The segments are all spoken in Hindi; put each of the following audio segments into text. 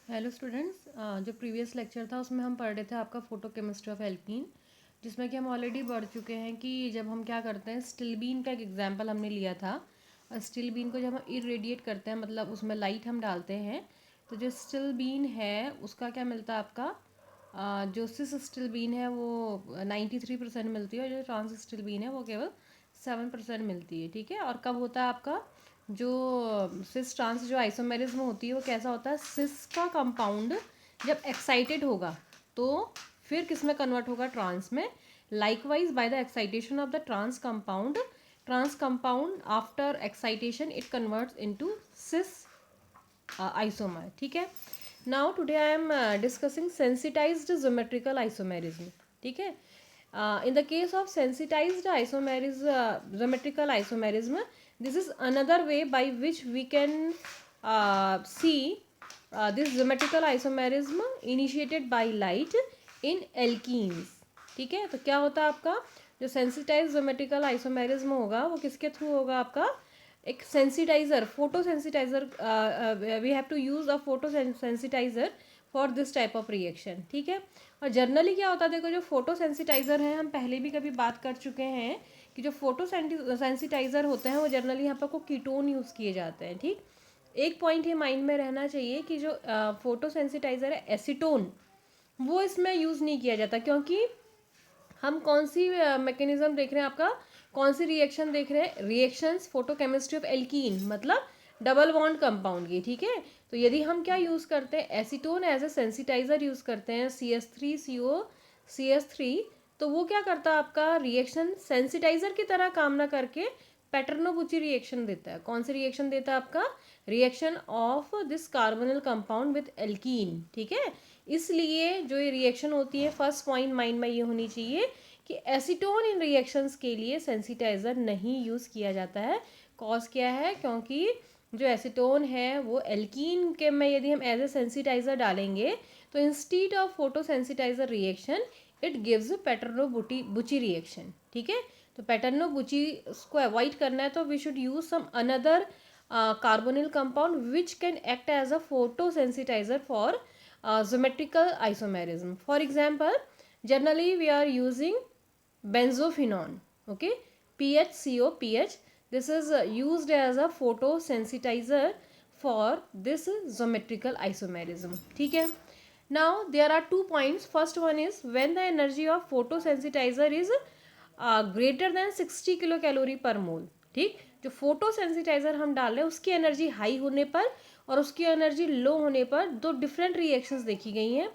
हेलो स्टूडेंट्स, जो प्रीवियस लेक्चर था उसमें हम पढ़ रहे थे आपका फोटोकेमिस्ट्री ऑफ एल्कीन, जिसमें कि हम ऑलरेडी बढ़ चुके हैं कि जब हम क्या करते हैं, स्टिल बीन का एक एग्जांपल हमने लिया था। और स्टिल बीन को जब हम इरेडिएट करते हैं, मतलब उसमें लाइट हम डालते हैं, तो जो स्टिल बीन है उसका क्या मिलता है आपका, जो सिस स्टिल बीन है वो 93% मिलती है, और जो ट्रांस स्टिल बीन है वो केवल 7% मिलती है। ठीक है, और कब होता है आपका जो सिस ट्रांस जो आइसोमेरिज्म होती है वो कैसा होता है, सिस का कंपाउंड जब एक्साइटेड होगा तो फिर किस में कन्वर्ट होगा, ट्रांस में। Likewise by the excitation of the trans compound after excitation it converts into cis isomer. ठीक है, now today I am discussing sensitized geometrical isomerism. ठीक है, in the case of sensitized geometrical isomerism, this is another way by which we can see this geometrical isomerism initiated by light in alkenes. ठीक है, तो क्या होता है आपका जो सेंसिटाइज ज्योमेट्रिकल आइसोमेरिज्म होगा वो किसके थ्रू होगा, आपका एक sensitizer, photo sensitizer. We have to use a photo sensitizer for this type of reaction. ठीक है, और जनरली क्या होता है, देखो जो फोटो सेंसिटाइजर है, हम पहले भी कभी बात कर चुके हैं कि जो फोटो सेंसिटाइजर होते हैं वो जनरली यहाँ पर को कीटोन यूज़ किए जाते हैं। ठीक, एक पॉइंट ये माइंड में रहना चाहिए कि जो फोटो सेंसिटाइजर है एसीटोन, वो इसमें यूज़ नहीं किया जाता, क्योंकि हम कौन सी मैकेनिज्म देख रहे हैं, आपका कौन सी रिएक्शन देख रहे हैं, रिएक्शंस फोटोकेमिस्ट्री ऑफ एल्कीन, मतलब डबल बॉन्ड कंपाउंड की। ठीक है, तो यदि हम क्या यूज़ करते हैं, एसीटोन एज ए सेंसिटाइजर यूज़ करते हैं, CH3CO CH3, तो वो क्या करता है, आपका रिएक्शन सेंसिटाइजर की तरह काम ना करके पैटर्नोबुची रिएक्शन देता है। कौन सी रिएक्शन देता है, आपका reaction of this carbonyl compound with alkene. ठीक है, इसलिए जो ये रिएक्शन होती है, फर्स्ट पॉइंट माइंड में ये होनी चाहिए कि एसीटोन इन रिएक्शंस के लिए सेंसिटाइजर नहीं यूज़ किया जाता है। कॉज क्या है, क्योंकि जो एसीटोन है वो एल्कीन के में यदि हम एज ए सेंसिटाइजर डालेंगे तो instead of photo sensitizer reaction it gives Paterno Buchi reaction. ठीक है, तो पैटर्नो बुची को अवॉइड करना है तो we should use some another carbonyl compound which can act as a photosensitizer for symmetrical isomerism. For example, generally we are using benzophenone, okay, PHCOPH. This is used as a photosensitizer for this geometrical isomerism. ठीक है, now there are 2 points. First one is when the energy of photosensitizer is greater than 60 kilo calorie per मोल। ठीक, जो फोटो सेंसिटाइजर हम डाल रहे हैं उसकी एनर्जी हाई होने पर और उसकी एनर्जी लो होने पर दो डिफरेंट रिएक्शंस देखी गई हैं।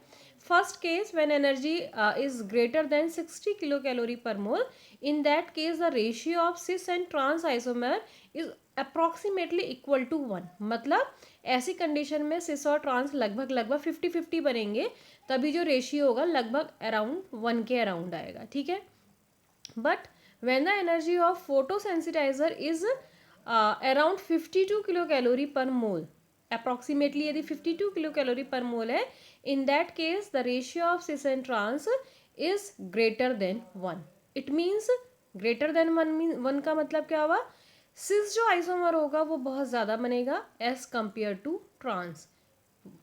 First case when energy is greater than 60 kilo calorie per mole, in that case the ratio of cis and trans isomer is approximately equal to 1। मतलब ऐसी कंडीशन में सिस और ट्रांस लगभग लगभग 50-50 बनेंगे, तभी जो रेशियो होगा लगभग अराउंड 1 के अराउंड आएगा। ठीक है, but when the energy of photosensitizer is around 52 kilocalorie per mole, approximately यदि 52 kilocalorie per mole है, in that case the ratio of cis and trans is greater than 1. it means greater than 1 का मतलब क्या हुआ, सिस जो आइसोमर होगा वो बहुत ज़्यादा बनेगा as compare to trans.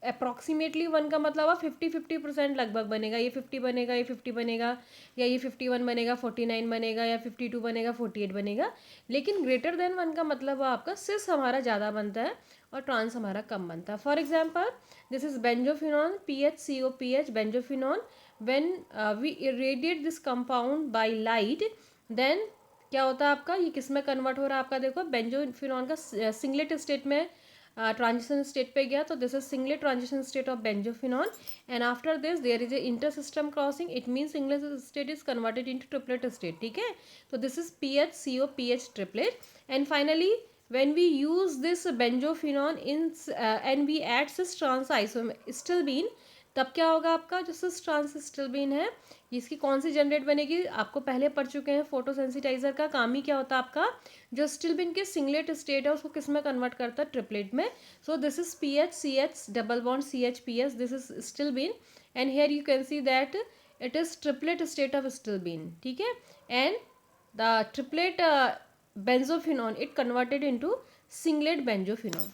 Approximately 1 का मतलब 50-50% लगभग बनेगा, ये 50 बनेगा, ये 50 बनेगा, या ये 51 बनेगा, 49 बनेगा, या 52 बनेगा, 48 बनेगा। लेकिन ग्रेटर देन 1 का मतलब आपका सिस हमारा ज़्यादा बनता है और ट्रांस हमारा कम बनता है। For example this is benzophenone, PHCOPH benzophenone. When we irradiate this compound by light, then क्या होता है आपका, ये किस में कन्वर्ट हो रहा है, आपका देखो बेंजोफिनॉन का सिंगलेट स्टेट में ट्रांजिशन स्टेट पे गया, तो this is singlet transition state of benzophenone, and after this there is a inter system crossing, it mean singlet state is converted into triplet state. ठीक है, तो this is PHCOPH triplet, and finally when we use this benjophenone in and we add cis trans isomethylbene, तब क्या होगा, आपका जो सिस ट्रांस स्टिल्बीन है इसकी कौन सी जनरेट बनेगी, आपको पहले पढ़ चुके हैं। फोटोसेंसिटाइजर का काम ही क्या होता है, आपका जो स्टिल्बिन के सिंगलेट स्टेट है उसको किस में कन्वर्ट करता है, ट्रिपलेट में। So this is PHCH double bond CHPS, this is stilbene, and here you can see that it is triplet state of stilbene. ठीक है, and the triplet benzophenone it converted into singlet benzophenone.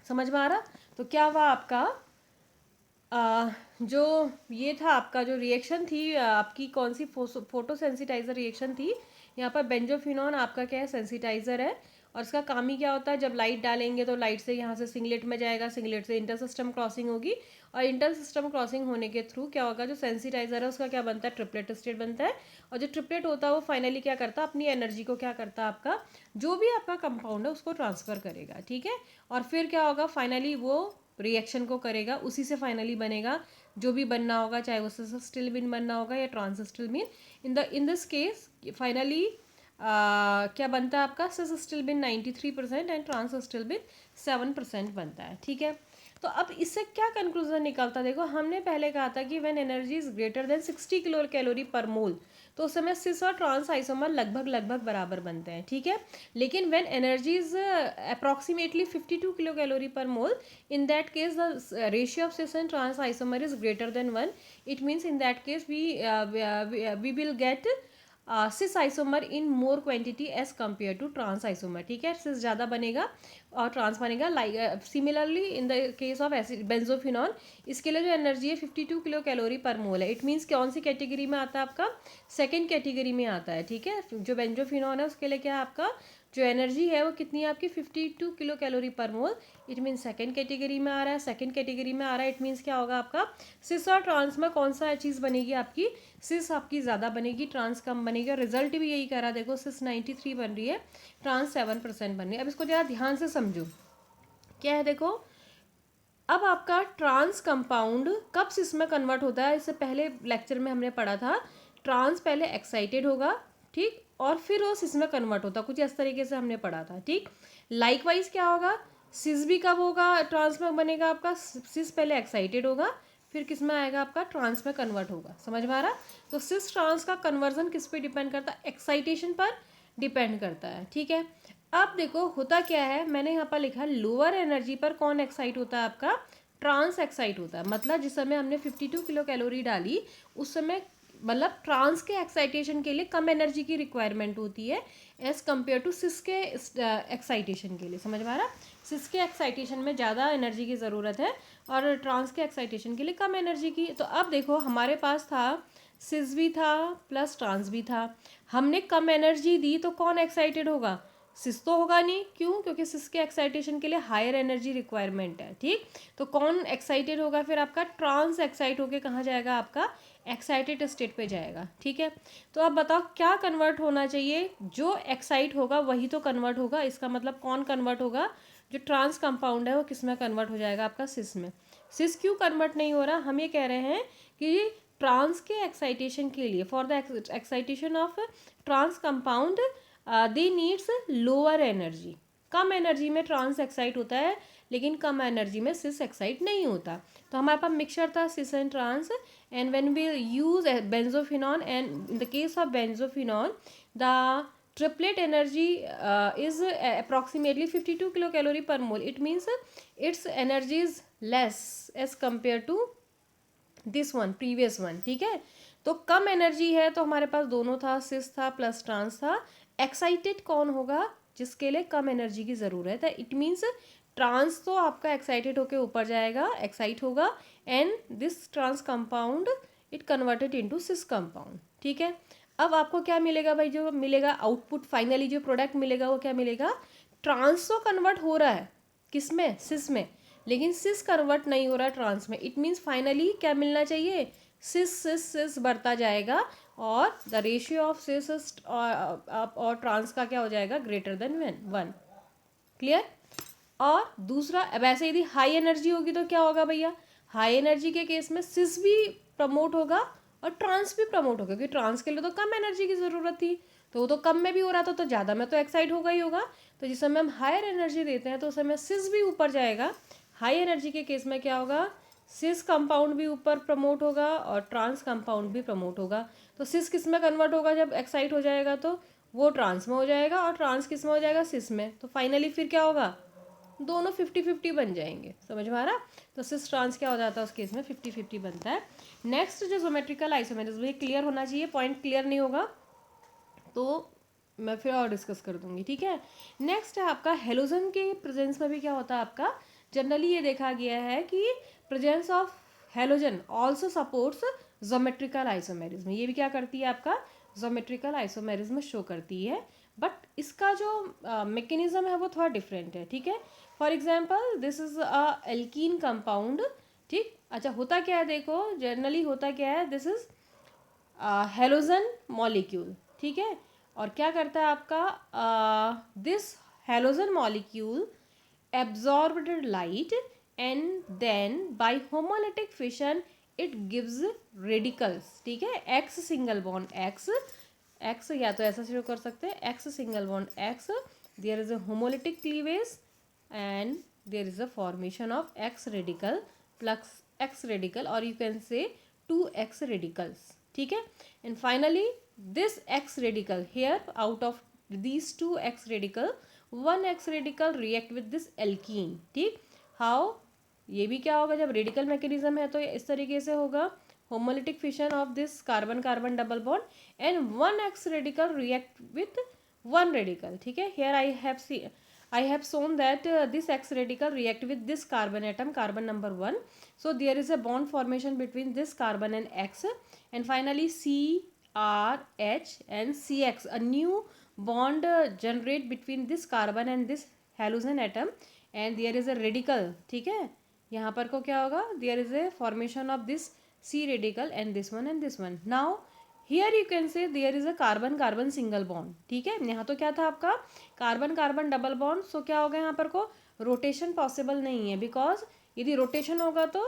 समझ में आ रहा, तो क्या हुआ आपका जो ये था आपका जो रिएक्शन थी, आपकी कौन सी फोटो सेंसिटाइजर रिएक्शन थी। यहाँ पर बेंजोफिनॉन आपका क्या है, सेंसिटाइजर है। और इसका काम ही क्या होता है, जब लाइट डालेंगे तो लाइट से यहाँ से सिंगलेट में जाएगा, सिंगलेट से इंटर सिस्टम क्रॉसिंग होगी, और इंटर सिस्टम क्रॉसिंग होने के थ्रू क्या होगा, जो सेंसिटाइजर है उसका क्या बनता है, ट्रिपलेट स्टेट बनता है। और जो ट्रिपलेट होता है वो फाइनली क्या करता है, अपनी एनर्जी को क्या करता है, आपका जो भी आपका कंपाउंड है उसको ट्रांसफर करेगा, ठीक है। और फिर क्या होगा, फाइनली वो रिएक्शन को करेगा, उसी से फाइनली बनेगा जो भी बनना होगा, चाहे वो स्टिल बिन बनना होगा या trans stilbene. In this case finally क्या बनता है आपका, cis stilbene 93% and trans stilbene 7% बनता है, ठीक है। तो अब इससे क्या कंक्लूजन निकलता है, देखो हमने पहले कहा था कि when energy is greater than 60 kilo calorie per मोल, तो उस समय सिस और ट्रांस आइसोमर लगभग लगभग बराबर बनते हैं, ठीक है। लेकिन when energy is approximately 52 kilo calorie per mole, in that case the ratio of cis and trans isomer is greater than 1. It means in that case we will get cis isomer in more quantity as compare to trans isomer, ठीक है। सिस ज़्यादा बनेगा और ट्रांस बनेगा। Like similarly in the case of acid benzophenol, इसके लिए जो एनर्जी है 52 किलो कैलोरी पर मोल है। इट मीन्स कौन सी कैटेगरी में आता है, आपका सेकेंड कैटेगरी में आता है, ठीक है। जो बेंजोफिनॉल है उसके लिए क्या है, आपका जो एनर्जी है वो कितनी है आपकी 52 kilo calorie per mole. It means second category में आ रहा है, सेकेंड कैटेगरी में आ रहा है। इट मीन्स क्या होगा आपका, सिस और ट्रांस में कौन सा चीज़ बनेगी आपकी, सिस आपकी ज़्यादा बनेगी, ट्रांस कम बनेगी। और रिजल्ट भी यही कह रहा है, देखो सिस 93 बन रही है, ट्रांस 7% बन रही है। अब इसको ज़रा ध्यान से समझो क्या है, देखो अब आपका ट्रांस कंपाउंड कब सिस में कन्वर्ट होता है, इससे पहले लेक्चर में हमने पढ़ा था, ट्रांस पहले एक्साइटेड होगा, ठीक, और फिर वो सिस में कन्वर्ट होता, कुछ इस तरीके से हमने पढ़ा था, ठीक। लाइकवाइज क्या होगा, सिस भी कब होगा, ट्रांस में बनेगा आपका, सिस पहले एक्साइटेड होगा, फिर किस में आएगा आपका, ट्रांस में कन्वर्ट होगा, समझ में आ रहा। तो सिस ट्रांस का कन्वर्जन किस पे डिपेंड करता है, एक्साइटेशन पर डिपेंड करता है, ठीक है। अब देखो होता क्या है, मैंने यहाँ पर लिखा लोअर एनर्जी पर कौन एक्साइट होता है, आपका ट्रांस एक्साइट होता है। मतलब जिस समय हमने 52 किलो कैलोरी डाली उस समय मतलब ट्रांस के एक्साइटेशन के लिए कम एनर्जी की रिक्वायरमेंट होती है एज कम्पेयर टू सिस के एक्साइटेशन के लिए, समझ में आ रहा। सिस के एक्साइटेशन में ज़्यादा एनर्जी की ज़रूरत है और ट्रांस के एक्साइटेशन के लिए कम एनर्जी की। तो अब देखो हमारे पास था सिस भी था प्लस ट्रांस भी था, हमने कम एनर्जी दी तो कौन एक्साइटेड होगा, सिस तो होगा नहीं, क्यों, क्योंकि सिस के एक्साइटेशन के लिए हायर एनर्जी रिक्वायरमेंट है, ठीक। तो कौन एक्साइटेड होगा, फिर आपका ट्रांस एक्साइट होके कहाँ जाएगा, आपका एक्साइटेड स्टेट पे जाएगा, ठीक है। तो अब बताओ क्या कन्वर्ट होना चाहिए, जो एक्साइट होगा वही तो कन्वर्ट होगा। इसका मतलब कौन कन्वर्ट होगा, जो ट्रांस कंपाउंड है वो किस में कन्वर्ट हो जाएगा, आपका सिस में। सिस क्यों कन्वर्ट नहीं हो रहा, हम ये कह रहे हैं कि ट्रांस के एक्साइटेशन के लिए, for the excitation of trans compound they needs lower energy. कम एनर्जी में ट्रांस एक्साइट होता है लेकिन कम एनर्जी में सिस एक्साइट नहीं होता। तो हमारे पास मिक्सचर था cis and trans, and when we use benzophenol, and in the case of benzophenol the triplet energy is approximately 52 kilocalorie per mole. It means its energy is less as compared to this one previous one, ठीक है। तो कम एनर्जी है तो हमारे पास दोनों था, सिस था प्लस ट्रांस था। एक्साइटेड कौन होगा, जिसके लिए कम एनर्जी की ज़रूरत है। इट मीन्स ट्रांस तो आपका एक्साइटेड होके ऊपर जाएगा, एक्साइट होगा, and this trans compound it converted into cis compound, ठीक है। अब आपको क्या मिलेगा भाई, जो मिलेगा आउटपुट, फाइनली जो प्रोडक्ट मिलेगा वो क्या मिलेगा, ट्रांस तो कन्वर्ट हो रहा है किस में, सिस में, लेकिन सिस कन्वर्ट नहीं हो रहा है ट्रांस में। इट मीन्स फाइनली क्या मिलना चाहिए, सिस सिस सिस बढ़ता जाएगा और द रेशियो ऑफ सिस और ट्रांस का क्या हो जाएगा, ग्रेटर देन 1, क्लियर। और दूसरा वैसे यदि हाई एनर्जी होगी तो क्या होगा भैया, हाई एनर्जी के केस में सिस भी प्रमोट होगा और ट्रांस भी प्रमोट होगा, क्योंकि ट्रांस के लिए तो कम एनर्जी की ज़रूरत थी, तो वो तो कम में भी हो रहा था तो ज़्यादा में तो एक्साइट होगा ही होगा। तो जिस समय हम हायर एनर्जी देते हैं तो उस समय सिस भी ऊपर जाएगा। हाई एनर्जी के केस में क्या होगा, सिस कंपाउंड भी ऊपर प्रमोट होगा और ट्रांस कंपाउंड भी प्रमोट होगा। तो सिस किस में कन्वर्ट होगा, जब एक्साइट हो जाएगा तो वो ट्रांस में हो जाएगा और ट्रांस किस में हो जाएगा, सिस में। तो फाइनली फिर क्या होगा, दोनों 50-50 बन जाएंगे, समझ में आ रहा। तो सिस ट्रांस क्या हो जाता है उस केस में, 50-50 बनता है। नेक्स्ट जो ज्योमेट्रिकल आइसोमेरिज्म, ये क्लियर होना चाहिए, पॉइंट क्लियर नहीं होगा तो मैं फिर और डिस्कस कर दूंगी, ठीक है। नेक्स्ट है आपका हेलोजन के प्रेजेंस में भी क्या होता है आपका, जनरली ये देखा गया है कि presence of halogen also supports geometrical isomerism, ये भी क्या करती है आपका जोमेट्रिकल आइसोमेरिज्म शो करती है, बट इसका जो मैकेनिज्म है वो थोड़ा डिफरेंट है, ठीक है। For example this is a alkene compound, ठीक। अच्छा होता क्या है देखो, जनरली होता क्या है, दिस इज हेलोजन मॉलिक्यूल, ठीक है। और क्या करता है आपका this halogen molecule absorbed light and then by homolytic fission it gives radicals, ठीक है। x सिंगल बॉन्ड x या तो ऐसा शुरू कर सकते हैं x single bond x, there is a homolytic cleavage and there is a formation of x radical plus x radical, or you can say 2x radicals, ठीक है। and finally this x radical here, out of these 2x radical, 1x radical react with this alkene, ठीक। हाउ, ये भी क्या होगा, जब रेडिकल मैकेनिज्म है तो इस तरीके से होगा, homolytic fission of this carbon carbon double bond and 1x radical react with 1 radical, ठीक है। Here I have shown that this X radical react with this carbon atom, carbon number 1. So there is a bond formation between this carbon and X, and finally CRH and CX, a new bond generate between this carbon and this halogen atom, and there is a radical, ठीक है। यहाँ पर को क्या होगा, there is a formation of this C radical and this one and this one. Now here you can say there is a carbon carbon single bond, ठीक है। यहाँ तो क्या था आपका carbon carbon double bond, so क्या होगा यहाँ पर को रोटेशन पॉसिबल नहीं है, बिकॉज यदि रोटेशन होगा तो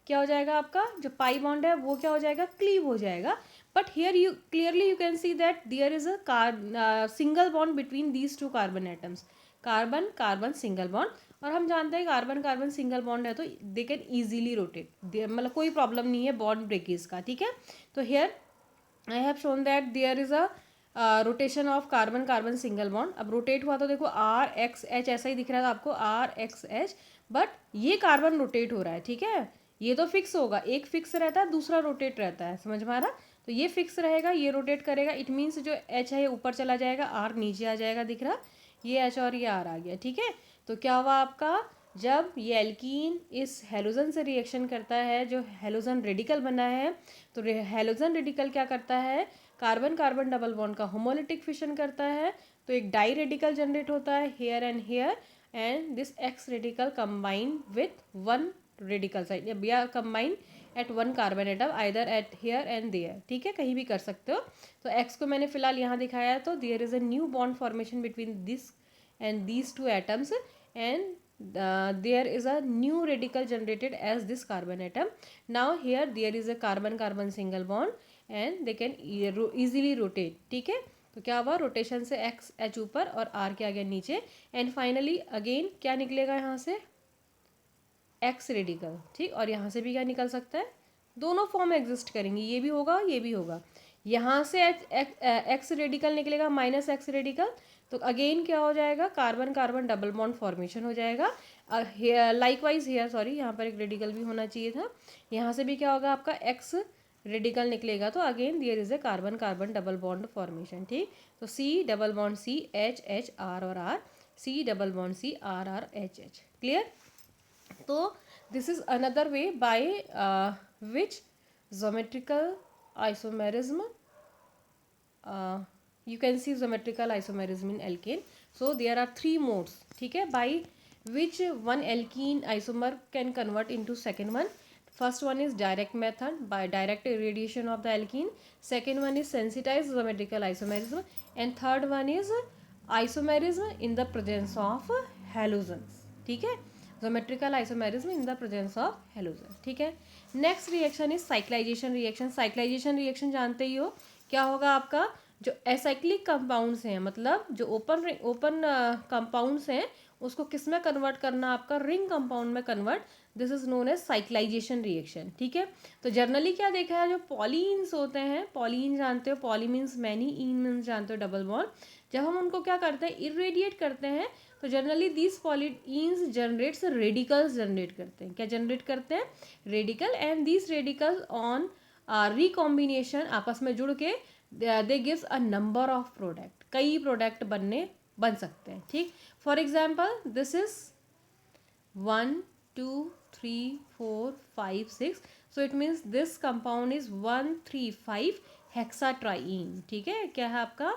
क्या हो जाएगा, आपका जो पाई बॉन्ड है वो क्या हो जाएगा, क्लीव हो जाएगा। But here you clearly you can see that there is a single bond between these two carbon atoms, carbon carbon single bond. और हम जानते हैं कार्बन कार्बन सिंगल बॉन्ड है तो दे कैन ईजिली रोटेट, मतलब कोई प्रॉब्लम नहीं है बॉन्ड ब्रेकेज का, ठीक है। तो here I have shown that there is a rotation of carbon carbon single bond. अब रोटेट हुआ तो देखो RXH ऐसा ही दिख रहा था आपको RXH, बट ये कार्बन रोटेट हो रहा है, ठीक है। ये तो फिक्स होगा, एक फिक्स रहता है दूसरा रोटेट रहता है, समझ में आ रहा। तो ये फिक्स रहेगा, ये रोटेट करेगा, इट मीन्स जो H है ये ऊपर चला जाएगा, R नीचे आ जाएगा, दिख रहा, ये H और ये R आ गया, ठीक है। तो क्या हुआ आपका, जब ये एल्कीन इस हेलोजन से रिएक्शन करता है, जो हेलोजन रेडिकल बना है, तो हेलोजन रेडिकल क्या करता है, कार्बन कार्बन डबल बॉन्ड का होमोलिटिक फिशन करता है, तो एक डाई रेडिकल जनरेट होता है here and this X radical combine with 1 radical side, या we are combine at 1 carbon atom either at here and there, ठीक है, कहीं भी कर सकते हो। तो एक्स को मैंने फिलहाल यहाँ दिखाया है, तो there is a new bond formation between this and these two atoms, and there is a new radical generated as this carbon atom. Now here there is a carbon carbon single bond and they can easily rotate, ठीक है। तो क्या हुआ, रोटेशन से एक्स एच ऊपर और आर क्या गया नीचे, एंड फाइनली अगेन क्या निकलेगा यहाँ से, एक्स रेडिकल, ठीक। और यहाँ से भी क्या निकल सकता है, दोनों फॉर्म एग्जिस्ट करेंगे, ये भी होगा ये भी होगा। यहाँ से एक्स रेडिकल निकलेगा माइनस एक्स रेडिकल, तो अगेन क्या हो जाएगा, carbon carbon double bond formation हो जाएगा। लाइकवाइज हेयर, सॉरी यहाँ पर एक रेडिकल भी होना चाहिए था, यहाँ से भी क्या होगा आपका एक्स रेडिकल निकलेगा, तो again there is a carbon carbon double bond formation, ठीक। तो C double bond C H H R और R, C double bond C R R H H, clear. तो this is another way by which geometrical isomerism, you can see geometrical isomerism in alkane. So there are 3 modes, ठीक है, by which one alkene isomer can convert into second one. First one is direct method, by direct irradiation of the alkene. Second one is sensitized geometrical isomerism, and third one is isomerism in the presence of halogens, ठीक है, geometrical isomerism in the presence of halogen, ठीक है। Next reaction is cyclisation reaction. Cyclisation reaction जानते ही हो, क्या होगा आपका, जो एसाइक्लिक कंपाउंड्स हैं, मतलब जो ओपन कंपाउंड्स हैं उसको किस में कन्वर्ट करना, आपका रिंग कंपाउंड में convert, this is known as cyclization reaction, ठीक है। तो जनरली क्या देखा है, जो पॉलीन्स होते हैं, पॉलीन जानते हो, पॉली मीन्स मैनी, इन मीन्स जानते हो डबल बॉन्ड, जब हम उनको क्या करते हैं, इरेडिएट करते हैं, तो generally these polyenes generates radicals generate करते हैं, क्या जनरेट करते हैं, radical, and these radicals on recombination आपस में जुड़ के they gives a number of product, कई प्रोडक्ट बन सकते हैं, ठीक। For example this is 1 2 3 4 5 6. So it means this compound is 135 hexatriene. ठीक है, क्या है आपका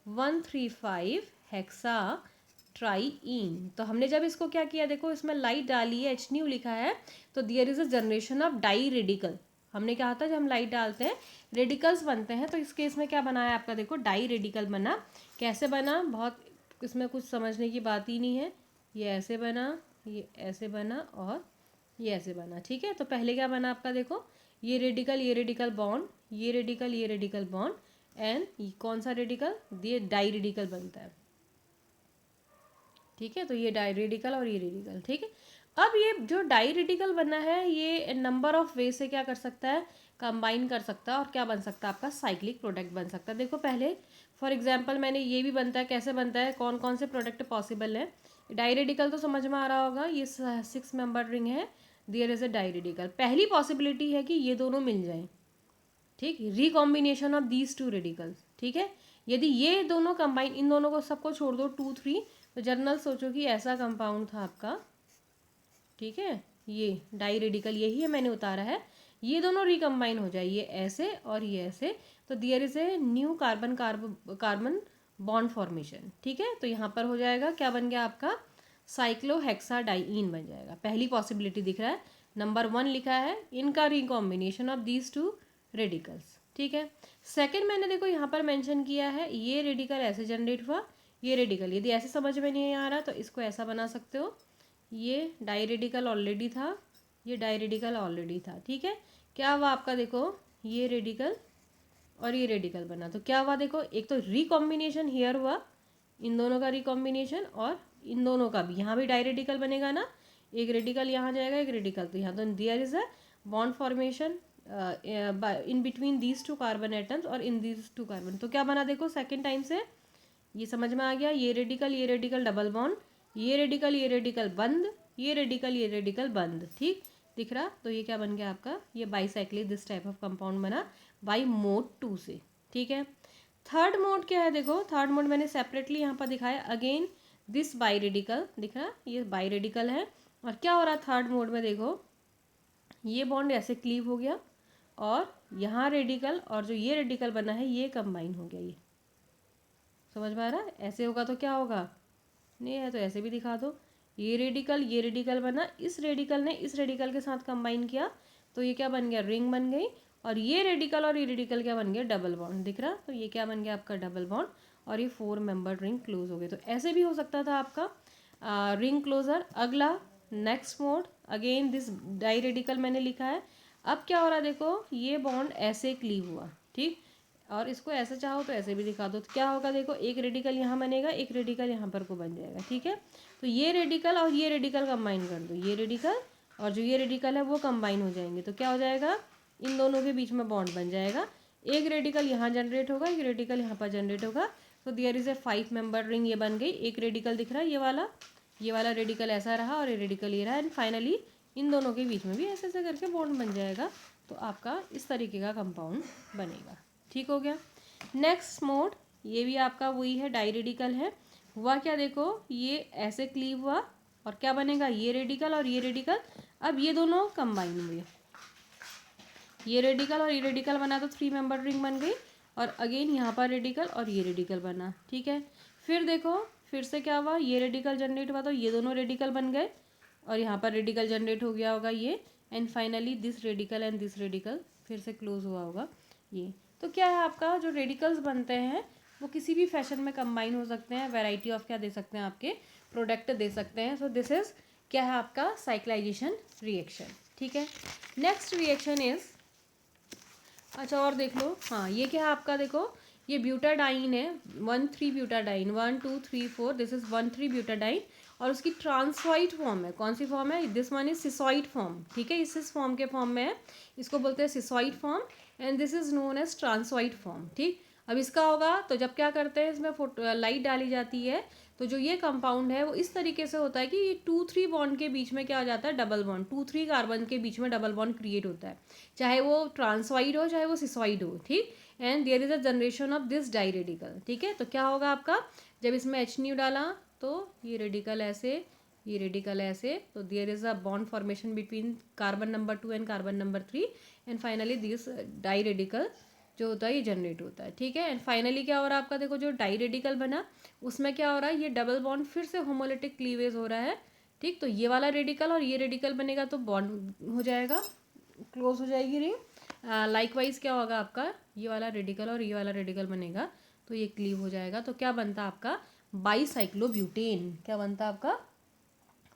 135 हेक्साट्राइन. तो हमने जब इसको क्या किया, देखो इसमें लाइट डाली है, एच न्यू लिखा है, तो there is a generation of di radical. हमने कहा था जब हम लाइट डालते हैं रेडिकल्स बनते हैं, तो इस केस में क्या बना है आपका, देखो डाई रेडिकल बना. कैसे बना, बहुत इसमें कुछ समझने की बात ही नहीं है. ये ऐसे बना, ये ऐसे बना और ये ऐसे बना. ठीक है, तो पहले क्या बना आपका, देखो ये रेडिकल बॉन्ड, ये रेडिकल बॉन्ड, एंड कौन सा रेडिकल, ये डाई रेडिकल बनता है. ठीक है, तो ये डाई रेडिकल और ये रेडिकल. ठीक है, अब ये जो डाई रेडिकल बना है ये नंबर ऑफ वे से क्या कर सकता है, कंबाइन कर सकता है, और क्या बन सकता है आपका साइक्लिक प्रोडक्ट बन सकता है. देखो पहले फॉर एग्जांपल मैंने ये भी बनता है, कैसे बनता है, कौन कौन से प्रोडक्ट पॉसिबल है. डाई रेडिकल तो समझ में आ रहा होगा, ये 6 मेंबर रिंग है, there is a di radical. पहली पॉसिबिलिटी है कि ये दोनों मिल जाएं. ठीक, recombination of these two radicals. ठीक है, यदि ये दोनों कंबाइन, इन दोनों को सबको छोड़ दो 2 3, तो जनरल सोचो कि ऐसा कंपाउंड था आपका. ठीक है, ये डाई रेडिकल यही है, मैंने उतारा है, ये दोनों रिकम्बाइन हो जाए, ये ऐसे और ये ऐसे, तो दियर is a new carbon carbon bond formation. ठीक है, तो यहाँ पर हो जाएगा, क्या बन गया आपका साइक्लोहेक्साडाइईन बन जाएगा. पहली पॉसिबिलिटी दिख रहा है, नंबर 1 लिखा है, इनका recombination of these two radicals. ठीक है, सेकेंड मैंने देखो यहाँ पर मेंशन किया है, ये रेडिकल ऐसे जनरेट हुआ, ये रेडिकल, यदि ऐसे समझ में नहीं आ रहा तो इसको ऐसा बना सकते हो, ये डाई रेडिकल ऑलरेडी था, ये डाई रेडिकल ऑलरेडी था. ठीक है, क्या हुआ आपका, देखो ये रेडिकल और ये रेडिकल बना, तो क्या हुआ देखो, एक तो रिकॉम्बिनेशन हियर हुआ, इन दोनों का रिकॉम्बिनेशन, और इन दोनों का भी, यहाँ भी डाई रेडिकल बनेगा ना, एक रेडिकल यहाँ जाएगा, एक रेडिकल तो यहाँ, तो there is a bond formation in between these two carbon atoms और इन दीज टू कार्बन. तो क्या बना देखो सेकेंड टाइम से, ये समझ में आ गया, ये रेडिकल डबल बॉन्ड, ये रेडिकल बंद, ये रेडिकल बंद. ठीक दिख रहा, तो ये क्या बन गया आपका, ये bicyclic this type of compound बना बाई मोड 2 से. ठीक है, थर्ड मोड क्या है, देखो थर्ड मोड मैंने सेपरेटली यहाँ पर दिखाया, अगेन दिस बाई रेडिकल दिख रहा, ये बाई रेडिकल है, और क्या हो रहा थर्ड मोड में, देखो ये बॉन्ड ऐसे क्लीव हो गया, और यहाँ रेडिकल और जो ये रेडिकल बना है ये कंबाइन हो गया. ये समझ में आ रहा है, ऐसे होगा तो क्या होगा, नहीं है तो ऐसे भी दिखा दो, ये रेडिकल बना, इस रेडिकल ने इस रेडिकल के साथ कंबाइन किया, तो ये क्या बन गया, रिंग बन गई, और ये रेडिकल क्या बन गया, डबल बॉन्ड दिख रहा, तो ये क्या बन गया आपका डबल बॉन्ड, और ये 4 मेंबर रिंग क्लोज हो गए. तो ऐसे भी हो सकता था आपका रिंग क्लोजर. अगला next mode, again this di radical मैंने लिखा है, अब क्या हो रहा है देखो, ये बॉन्ड ऐसे क्लीव हुआ. ठीक, और इसको ऐसे चाहो तो ऐसे भी दिखा दो, तो क्या होगा देखो, एक रेडिकल यहाँ बनेगा, एक रेडिकल यहाँ पर को बन जाएगा. ठीक है, तो ये रेडिकल और ये रेडिकल कंबाइन कर दो, ये रेडिकल और जो ये रेडिकल है वो कंबाइन हो जाएंगे, तो क्या हो जाएगा, इन दोनों के बीच में बॉन्ड बन जाएगा. एक रेडिकल यहाँ जनरेट होगा, एक रेडिकल यहाँ पर जनरेट होगा, तो there is a 5 member ring, ये बन गई. एक रेडिकल दिख रहा है ये वाला रेडिकल ऐसा रहा, और ये रेडिकल ये रहा, एंड फाइनली इन दोनों के बीच में भी ऐसे ऐसे करके बॉन्ड बन जाएगा. तो आपका इस तरीके का कंपाउंड बनेगा. ठीक हो गया. नेक्स्ट मोड, ये भी आपका वही है, डाई रेडिकल है. हुआ क्या देखो, ये ऐसे क्लीव हुआ, और क्या बनेगा, ये रेडिकल और ये रेडिकल, अब ये दोनों कंबाइन हुए, ये रेडिकल और ये रेडिकल बना, तो 3 मेंबर रिंग बन गई, और अगेन यहाँ पर रेडिकल और ये रेडिकल बना. ठीक है, फिर देखो फिर से क्या हुआ, ये रेडिकल जनरेट हुआ, तो ये दोनों रेडिकल बन गए, और यहाँ पर रेडिकल जनरेट हो गया होगा ये, and finally this radical and this radical फिर से क्लोज हुआ होगा ये. तो क्या है आपका, जो रेडिकल्स बनते हैं वो किसी भी फैशन में कंबाइन हो सकते हैं, वैरायटी ऑफ क्या दे सकते हैं, आपके प्रोडक्ट दे सकते हैं. सो दिस इज क्या है आपका साइक्लाइजेशन रिएक्शन. ठीक है, नेक्स्ट रिएक्शन इज, अच्छा और देख लो, हाँ ये क्या है आपका, देखो ये ब्यूटाडाइन है, 1,3 ब्यूटाडाइन, 1 2 3 4, दिस इज 1,3 ब्यूटाडाइन, और उसकी ट्रांसवाइट फॉर्म है, कौन सी फॉर्म है, this one is cisoid form. ठीक है, इस फॉर्म के फॉर्म में है, इसको बोलते हैं cisoid form, and this is known as transoid form. ठीक, अब इसका होगा तो जब क्या करते हैं, इसमें लाइट डाली जाती है, तो जो ये कंपाउंड है वो इस तरीके से होता है कि ये 2-3 बॉन्ड के बीच में क्या हो जाता है, डबल बॉन्ड, 2-3 कार्बन के बीच में डबल बॉन्ड क्रिएट होता है, चाहे वो ट्रांसवाइड हो चाहे वो सिसॉइड हो. ठीक, and there is a generation of this di radical. ठीक है, तो क्या होगा आपका, जब इसमें एच न्यू डाला तो ये रेडिकल ऐसे, ये रेडिकल है ऐसे, तो there is a bond formation between carbon number 2 and carbon number 3 and finally this di radical जो होता है ये जनरेट होता है, ठीक है। एंड फाइनली क्या हो रहा है आपका, देखो जो डाई रेडिकल बना उसमें क्या हो रहा है, ये डबल बॉन्ड फिर से होमोलिटिक क्लीवेज हो रहा है, ठीक। तो ये वाला रेडिकल और ये रेडिकल बनेगा तो बॉन्ड हो जाएगा, क्लोज हो जाएगी रिंग। लाइकवाइज क्या होगा आपका, ये वाला रेडिकल और ये वाला रेडिकल बनेगा तो ये क्लीव हो जाएगा, तो क्या बनता है आपका बाईसाइक्लोब्यूटेन। क्या बनता है आपका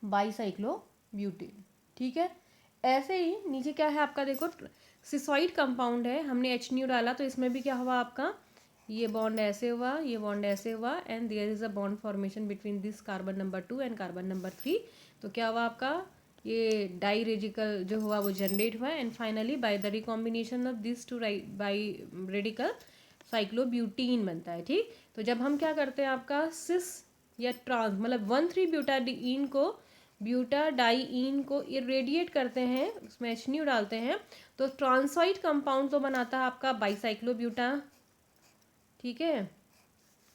बाईसाइक्लोब्यूटेन, ठीक है। ऐसे ही नीचे क्या है आपका, देखो सिसॉइड कंपाउंड है, हमने एच न्यू डाला तो इसमें भी क्या हुआ आपका, ये बॉन्ड ऐसे हुआ, ये बॉन्ड ऐसे हुआ and there is a bond formation between this carbon number 2 and carbon number 3। तो क्या हुआ आपका, ये डाई रेडिकल जो हुआ वो जनरेट हुआ and finally by the recombination of this two bi radical cyclobutene बनता है, ठीक। तो जब हम क्या करते हैं आपका सिस या ट्रांस मतलब 1,3-ब्यूटाडीन को ब्यूटाडाइइन को इरेडिएट करते हैं, उसमें एच न्यू डालते हैं तो ट्रांसॉइड कंपाउंड तो बनाता है आपका बाईसाइक्लोब्यूटा, ठीक है,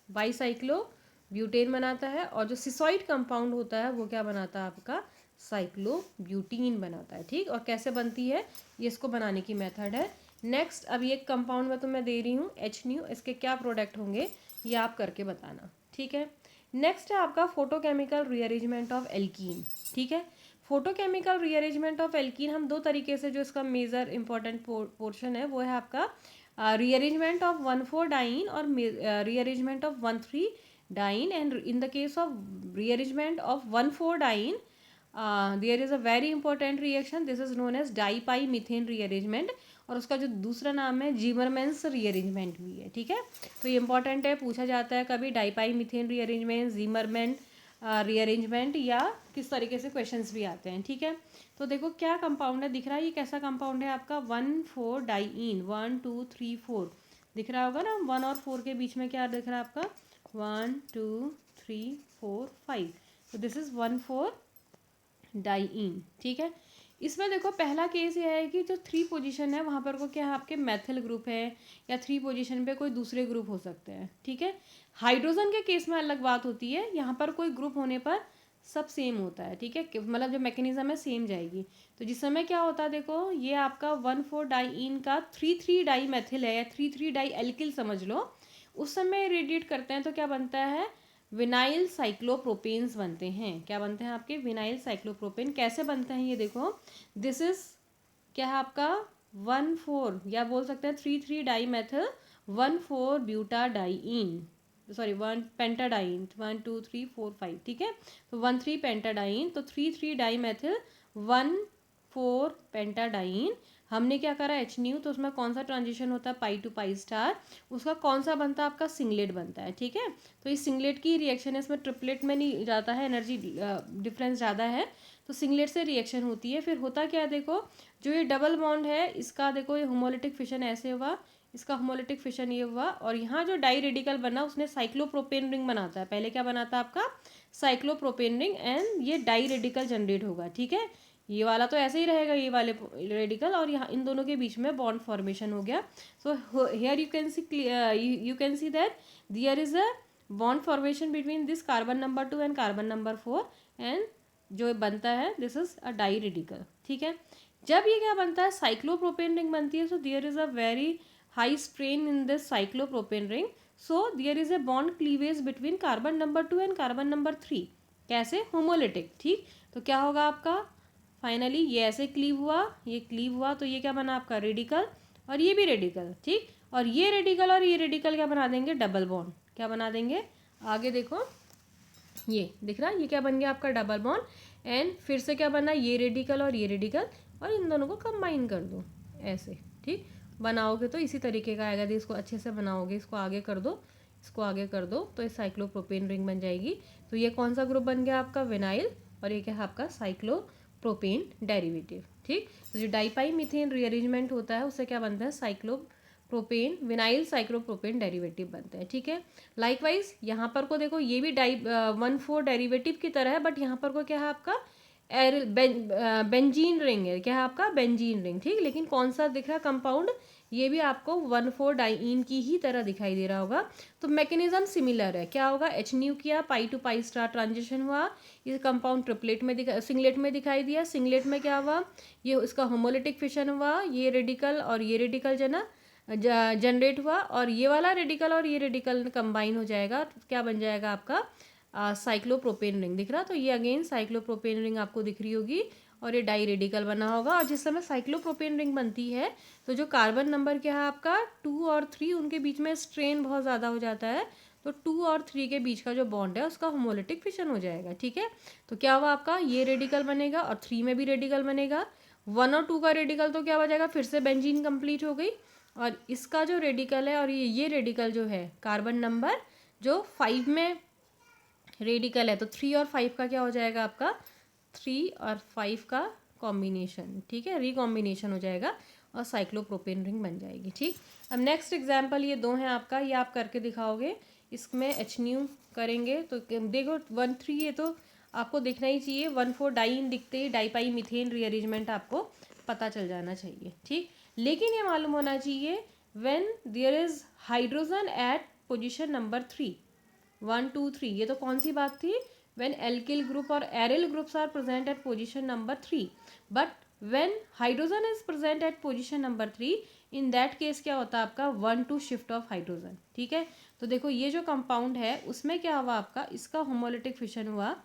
बाईसाइक्लोब्यूटेन बनाता है, और जो सिसॉइड कंपाउंड होता है वो क्या बनाता है आपका साइक्लोब्यूटीन बनाता है, ठीक। और कैसे बनती है ये इसको बनाने की मेथड है। नेक्स्ट अभी एक कंपाउंड में तो मैं दे रही हूँ एच न्यू, इसके क्या प्रोडक्ट होंगे ये आप करके बताना, ठीक है। नेक्स्ट है आपका फोटोकेमिकल रीअरेंजमेंट ऑफ एल्कीन, ठीक है। फोटोकेमिकल रीअरेंजमेंट ऑफ एल्कीन हम दो तरीके से, जो इसका मेजर इंपॉर्टेंट पोर्शन है वो है आपका rearrangement of 1,4-diene or rearrangement of 1,3-diene, and in the case of rearrangement of 1,4-diene there is a very important reaction, this is known as dipymethane rearrangement, और उसका जो दूसरा नाम है जीमरमैन्स रीअरेंजमेंट भी है, ठीक है। तो ये इंपॉर्टेंट है, पूछा जाता है कभी डाइपाईमीथेन रीअरेंजमेंट, जीमरमैन रीअरेंजमेंट, या किस तरीके से क्वेश्चंस भी आते हैं, ठीक है। तो देखो क्या कंपाउंड है, दिख रहा है ये कैसा कंपाउंड है आपका 1,4-डाइईन, 1 2 3 4 दिख रहा होगा ना, 1 और 4 के बीच में क्या दिख रहा है आपका 1 2 3 4 5, तो दिस इज 1,4-डाइईन, ठीक है। इसमें देखो पहला केस ये है कि जो 3 पोजीशन है वहाँ पर को क्या है आपके मैथिल ग्रुप है, या 3 पोजीशन पे कोई दूसरे ग्रुप हो सकते हैं, ठीक है। हाइड्रोजन के केस में अलग बात होती है, यहाँ पर कोई ग्रुप होने पर सब सेम होता है, ठीक है, मतलब जो मैकेनिज्म है सेम जाएगी। तो जिस समय क्या होता है देखो, ये आपका 1,4-डाइईन का 3,3-डाई मैथिल है या 3,3-डाई एल्किल समझ लो, उस समय रेडिएट करते हैं तो क्या बनता है विनाइल साइक्लोप्रोपेन्स बनते हैं। क्या बनते हैं आपके विनाइल साइक्लोप्रोपेन, कैसे बनते हैं ये देखो, दिस इज क्या है आपका 1,4 या बोल सकते हैं 3,3-डाई मैथिल 1,4-ब्यूटाडाइईन, सॉरी 1 पेंटाडाइन, 1 2 3 4 5, ठीक है। तो 1,3 पेंटाडाइन, तो 3,3-डाई मैथिल 1,4 पेंटाडाइन, हमने क्या करा एच न्यू, तो उसमें कौन सा ट्रांजिशन होता है पाई टू पाई स्टार, उसका कौन सा बनता है आपका सिंगलेट बनता है, ठीक है। तो इस सिंगलेट की रिएक्शन है, इसमें ट्रिपलेट में नहीं जाता है, एनर्जी डिफरेंस ज़्यादा है, तो सिंगलेट से रिएक्शन होती है। फिर होता क्या है देखो, जो ये डबल बॉन्ड है इसका देखो ये होमोलिटिक फिशन ऐसे हुआ, इसका होमोलिटिक फिशन ये हुआ, और यहाँ जो डाई रेडिकल बना उसने साइक्लोप्रोपेन रिंग बनाता है, पहले क्या बनाता है आपका साइक्लोप्रोपेन रिंग, एंड ये डाई रेडिकल जनरेट होगा, ठीक है। ये वाला तो ऐसे ही रहेगा ये वाले रेडिकल, और यहाँ इन दोनों के बीच में बॉन्ड फॉर्मेशन हो गया। So here you can see that there is a bond formation between this carbon number 2 and carbon number 4, and जो बनता है this is a di radical, ठीक है। जब ये क्या बनता है साइक्लोप्रोपेन रिंग बनती है, so there is a very high strain in this cyclopropane ring, so there is a bond cleavage between carbon number 2 and carbon number 3, कैसे होमोलिटिक, ठीक। तो क्या होगा आपका फाइनली ये ऐसे क्लीव हुआ, ये क्लीव हुआ, तो ये क्या बना आपका रेडिकल, और ये भी रेडिकल, ठीक। और ये रेडिकल क्या बना देंगे डबल बॉन्ड, क्या बना देंगे आगे देखो, ये दिख रहा है ये क्या बन गया आपका डबल बॉन्ड, एंड फिर से क्या बना ये रेडिकल और ये रेडिकल, और इन दोनों को कंबाइन कर दो ऐसे, ठीक। बनाओगे तो इसी तरीके का आएगा, इसको अच्छे से बनाओगे, इसको आगे कर दो, इसको आगे कर दो, तो ये साइक्लोप्रोपेन रिंग बन जाएगी। तो ये कौन सा ग्रुप बन गया आपका विनाइल, और ये क्या है आपका साइक्लोप्रोपेन डेरिवेटिव, ठीक। तो जो डाइपाईमीथेन रीअरेंजमेंट होता है उससे क्या बनता है साइक्लोप्रोपेन विनाइल साइक्लोप्रोपेन डेरिवेटिव बनते हैं, ठीक है। लाइकवाइज यहाँ पर को देखो ये भी 1,4 डेरिवेटिव की तरह है, बट यहाँ पर को क्या है आपका एरिल बेंजीन रिंग है, क्या है आपका बेंजीन रिंग, ठीक। लेकिन कौन सा दिख रहा कंपाउंड, ये भी आपको 1,4 डाइईन की ही तरह दिखाई दे रहा होगा। तो मैकेनिज्म सिमिलर है, क्या होगा, एच न्यू किया, पाई टू पाई स्टार ट्रांजिशन हुआ, ये कंपाउंड ट्रिपलेट में सिंगलेट में दिखाई दिया। सिंगलेट में क्या हुआ, ये इसका होमोलिटिक फिशन हुआ, ये रेडिकल और ये रेडिकल जनरेट हुआ, और ये वाला रेडिकल और ये रेडिकल कंबाइन हो जाएगा, तो क्या बन जाएगा आपका साइक्लोप्रोपेन रिंग दिख रहा। तो ये अगेन साइक्लोप्रोपेन रिंग आपको दिख रही होगी, और ये डाई रेडिकल बना होगा। और जिस समय साइक्लोप्रोपेन रिंग बनती है तो जो कार्बन नंबर क्या है आपका 2 और 3, उनके बीच में स्ट्रेन बहुत ज़्यादा हो जाता है, तो 2 और 3 के बीच का जो बॉन्ड है उसका होमोलिटिक फिशन हो जाएगा, ठीक है। तो क्या हुआ आपका, ये रेडिकल बनेगा और 3 में भी रेडिकल बनेगा। 1 और 2 का रेडिकल तो क्या हो जाएगा, फिर से बेंजीन कंप्लीट हो गई। और इसका जो रेडिकल है और ये रेडिकल जो है कार्बन नंबर जो 5 में रेडिकल है, तो 3 और 5 का क्या हो जाएगा आपका, 3 और 5 का कॉम्बिनेशन, ठीक है, रिकॉम्बिनेशन हो जाएगा और साइक्लोप्रोपेन रिंग बन जाएगी, ठीक। अब नेक्स्ट एग्जाम्पल ये 2 हैं आपका, ये आप करके दिखाओगे। इसमें एच न्यू करेंगे तो देखो 1,3 ये तो आपको दिखना ही चाहिए, 1,4 डाइन दिखते ही डाईपाई मीथेन रीअरेंजमेंट आपको पता चल जाना चाहिए, ठीक। लेकिन ये मालूम होना चाहिए when there is hydrogen at position number 3, 1 2 3, ये तो कौन सी बात थी, व्हेन एल्किल ग्रुप और aryl groups are present at position number 3, but when hydrogen is present at position number 3, in that case क्या होता है आपका 1-2 शिफ्ट ऑफ हाइड्रोजन, ठीक है। तो देखो ये जो कंपाउंड है उसमें क्या हुआ आपका, इसका होमोलिटिक फिशन हुआ,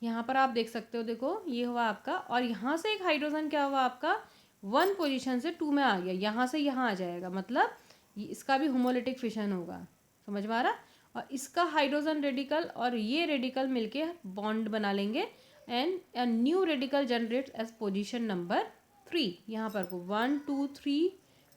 यहाँ पर आप देख सकते हो, देखो ये हुआ आपका, और यहाँ से एक हाइड्रोजन क्या हुआ आपका 1 पोजीशन से 2 में आ गया, यहाँ से यहाँ आ जाएगा, मतलब इसका भी होमोलिटिक फिशन होगा, समझ में आ रहा। और इसका हाइड्रोजन रेडिकल और ये रेडिकल मिलके बॉन्ड बना लेंगे, and a new radical generate as position number 3, यहाँ पर को 1 2 3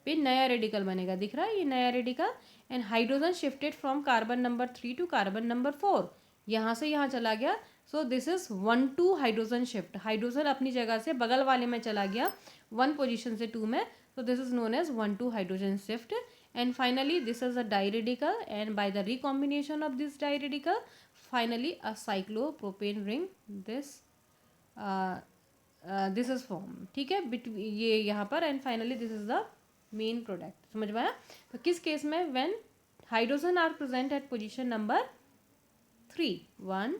पे नया रेडिकल बनेगा, दिख रहा है ये नया radical, and hydrogen shifted from carbon number 3 to carbon number 4, यहाँ से यहाँ चला गया। So this is 1-2 hydrogen shift, hydrogen अपनी जगह से बगल वाले में चला गया 1 पोजीशन से 2 में, so this is known as 1-2 hydrogen shift. And finally this is a diradical, and by the recombination of this diradical finally a cyclopropane ring this is formed, ठीक है, ये यहाँ पर, and finally this is the main product, समझ में आया। तो किस केस में, when hydrogen are present at position number 3, 1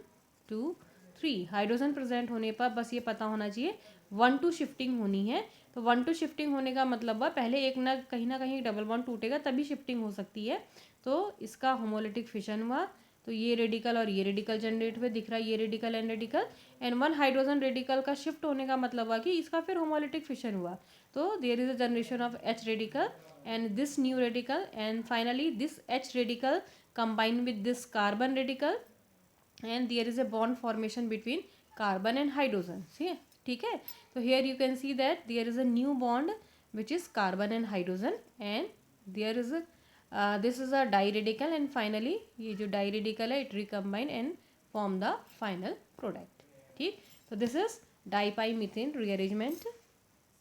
2 3, hydrogen present होने पर बस ये पता होना चाहिए 1-2 शिफ्टिंग होनी है। तो 1-2 शिफ्टिंग होने का मतलब हुआ पहले एक ना कहीं डबल बॉन्ड टूटेगा तभी शिफ्टिंग हो सकती है, तो इसका होमोलिटिक फिशन हुआ, तो ये रेडिकल और ये रेडिकल जनरेट हुए, दिख रहा है ये रेडिकल एंड 1 हाइड्रोजन रेडिकल का शिफ्ट होने का मतलब हुआ कि इसका फिर होमोलिटिक फिशन हुआ, तो there is a generation of H radical and this new radical, and finally this H radical combine with this carbon radical, and there is a bond formation between carbon and hydrogen, see, ठीक है। तो here you can see that there is a new bond which is carbon and hydrogen, and there is a this is a diradical, and finally ये जो diradical है it recombine and form the final product, ठीक। तो this is dipymethane rearrangement